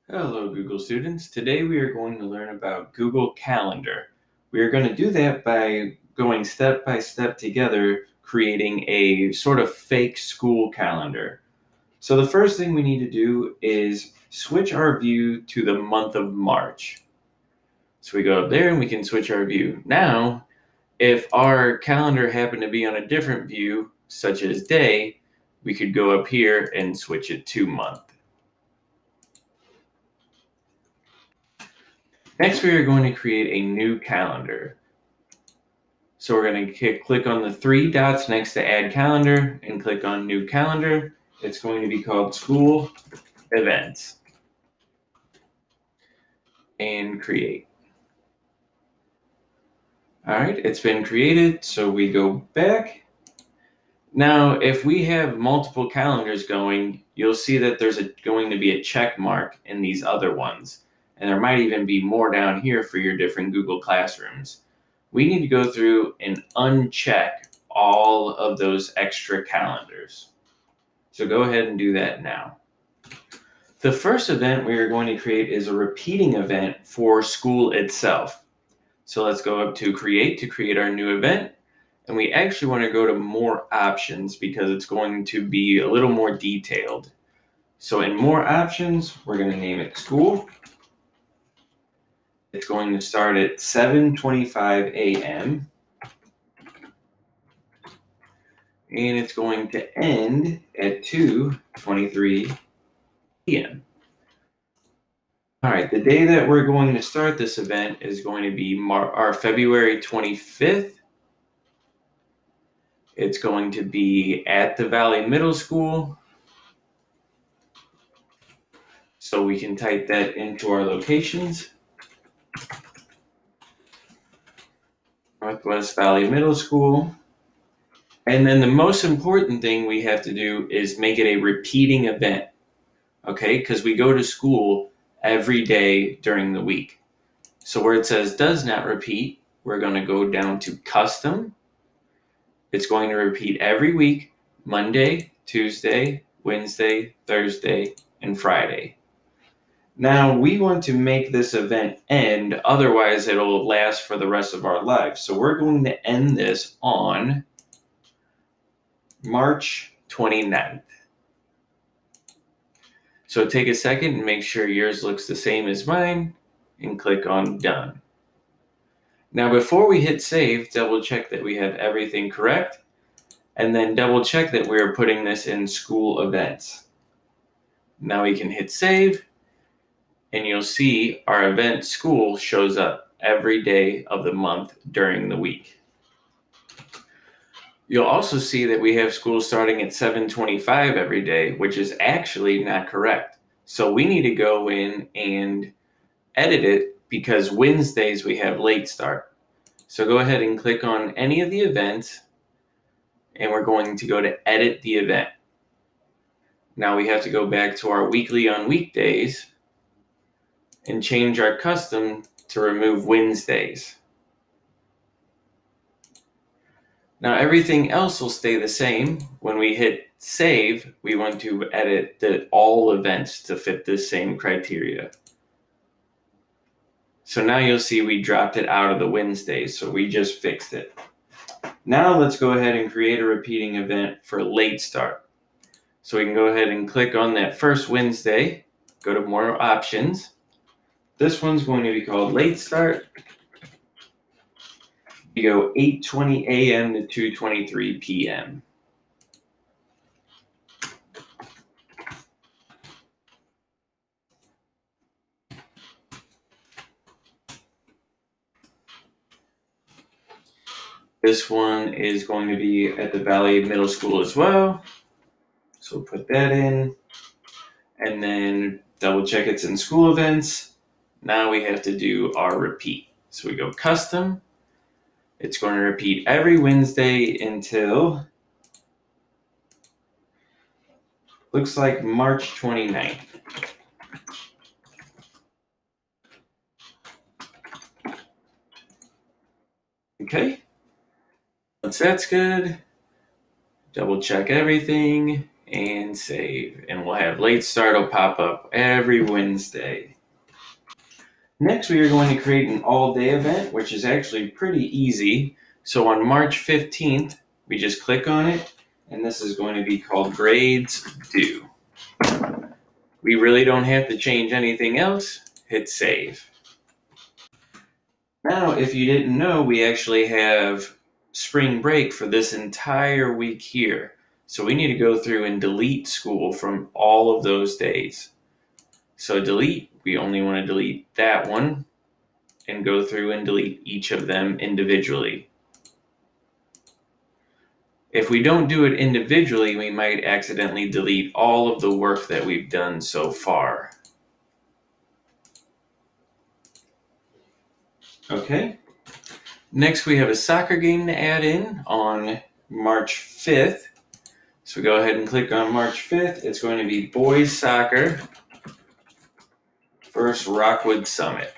Hello, Google students. Today we are going to learn about Google Calendar. We are going to do that by going step by step together, creating a sort of fake school calendar. So the first thing we need to do is switch our view to the month of March. So we go up there and we can switch our view. Now, if our calendar happened to be on a different view, such as day, we could go up here and switch it to month. Next, we are going to create a new calendar. So we're going to click on the three dots next to add calendar and click on new calendar. It's going to be called school events and create. All right, it's been created. So we go back. Now, if we have multiple calendars going, you'll see that there's going to be a check mark in these other ones. And there might even be more down here for your different Google Classrooms. We need to go through and uncheck all of those extra calendars. So go ahead and do that now. The first event we are going to create is a repeating event for school itself. So let's go up to create our new event. And we actually want to go to more options because it's going to be a little more detailed. So in more options, we're going to name it school. It's going to start at 7:25 a.m. and it's going to end at 2:23 p.m. All right, the day that we're going to start this event is going to be our February 25th. It's going to be at the Valley Middle School. So we can type that into our locations. Northwest Valley Middle School. And then the most important thing we have to do is make it a repeating event, okay? Because we go to school every day during the week. So where it says does not repeat, we're going to go down to custom. It's going to repeat every week, Monday, Tuesday, Wednesday, Thursday, and Friday. Now we want to make this event end, otherwise it'll last for the rest of our lives. So we're going to end this on March 29th. So take a second and make sure yours looks the same as mine and click on done. Now before we hit save, double check that we have everything correct and then double check that we're putting this in school events. Now we can hit save and you'll see our event school shows up every day of the month during the week. You'll also see that we have school starting at 7:25 every day, which is actually not correct. So we need to go in and edit it because Wednesdays we have late start. So go ahead and click on any of the events and we're going to go to edit the event. Now we have to go back to our weekly on weekdays and change our custom to remove Wednesdays. Now everything else will stay the same. When we hit save, we want to edit all events to fit this same criteria. So now you'll see we dropped it out of the Wednesdays, so we just fixed it. Now let's go ahead and create a repeating event for late start. So we can go ahead and click on that first Wednesday, go to more options. This one's going to be called late start. We go 8:20 a.m. to 2:23 p.m. This one is going to be at the Valley Middle School as well. So we'll put that in and then double check it's in school events. Now we have to do our repeat. So we go custom. It's going to repeat every Wednesday until looks like March 29th. Okay. Once that's good, double check everything and save. And we'll have late start will pop up every Wednesday. Next, we are going to create an all-day event, which is actually pretty easy. So on March 15th, we just click on it, and this is going to be called Grades Due. We really don't have to change anything else. Hit save. Now, if you didn't know, we actually have spring break for this entire week here. So we need to go through and delete school from all of those days. So delete, we only want to delete that one and go through and delete each of them individually. If we don't do it individually, we might accidentally delete all of the work that we've done so far. Okay. Next, we have a soccer game to add in on March 5th. So go ahead and click on March 5th. It's going to be boys soccer versus Rockwood Summit.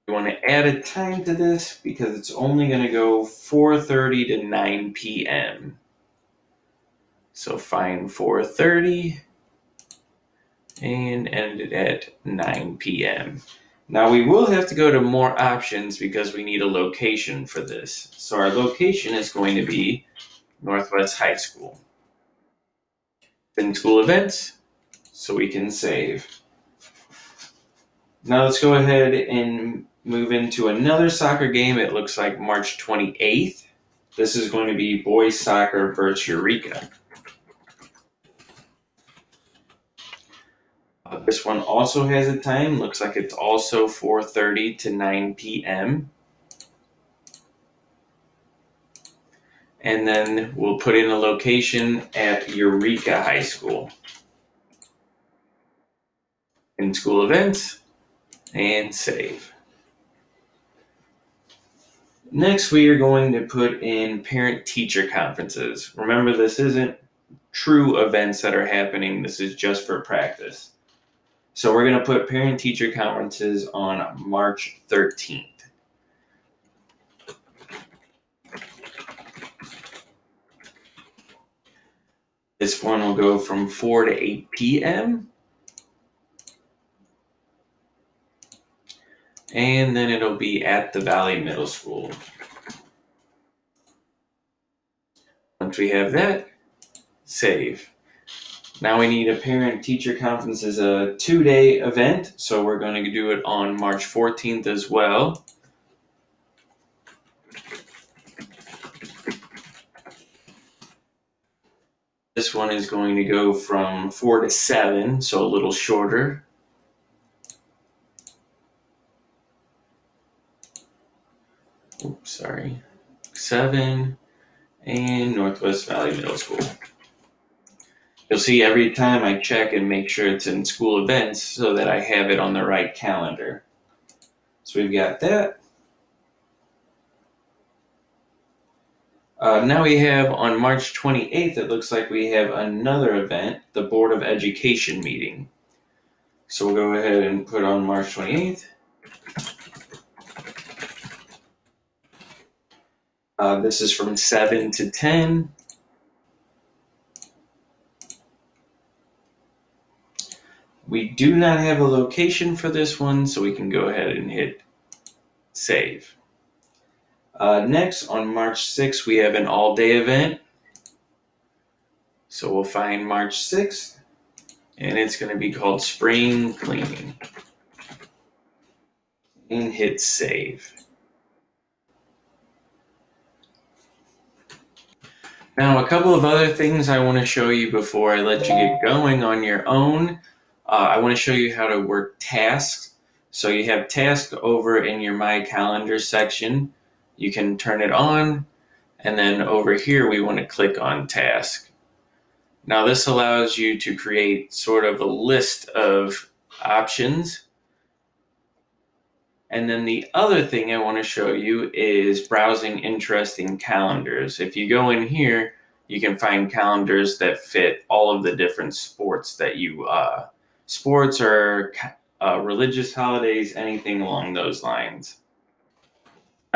You want to add a time to this because it's only going to go 4:30 to 9 p.m. So find 4:30 and end it at 9 p.m. Now we will have to go to more options because we need a location for this. So our location is going to be Northwest High School. Then school events, so we can save. Now let's go ahead and move into another soccer game. It looks like March 28th. This is going to be boys soccer versus Eureka. This one also has a time. Looks like it's also 4:30 to 9 p.m. And then we'll put in a location at Eureka High School. In school events, and save. Next, we are going to put in parent-teacher conferences. Remember, this isn't true events that are happening. This is just for practice. So we're going to put parent-teacher conferences on March 13th. This one will go from 4 to 8 p.m. And then it'll be at the Valley Middle School. Once we have that, save. Now we need a parent-teacher conference as a 2-day event, so we're going to do it on March 14th as well. This one is going to go from 4 to 7, so a little shorter. Oops, sorry. 7 and Northwest Valley Middle School. You'll see every time I check and make sure it's in school events so that I have it on the right calendar. So we've got that. Now we have on March 28th, it looks like we have another event, the Board of Education meeting. So we'll go ahead and put on March 28th. This is from 7 to 10. We do not have a location for this one, so we can go ahead and hit save. Next, on March 6th, we have an all-day event. So we'll find March 6th, and it's going to be called Spring Cleaning. And hit save. Now, a couple of other things I want to show you before I let you get going on your own. I want to show you how to work tasks. So you have tasks over in your My Calendar section. You can turn it on, and then over here we want to click on task. Now this allows you to create sort of a list of options. And then the other thing I want to show you is browsing interesting calendars. If you go in here, you can find calendars that fit all of the different sports that you, sports or religious holidays, anything along those lines.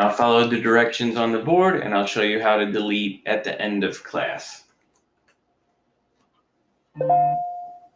Now follow the directions on the board and I'll show you how to delete at the end of class.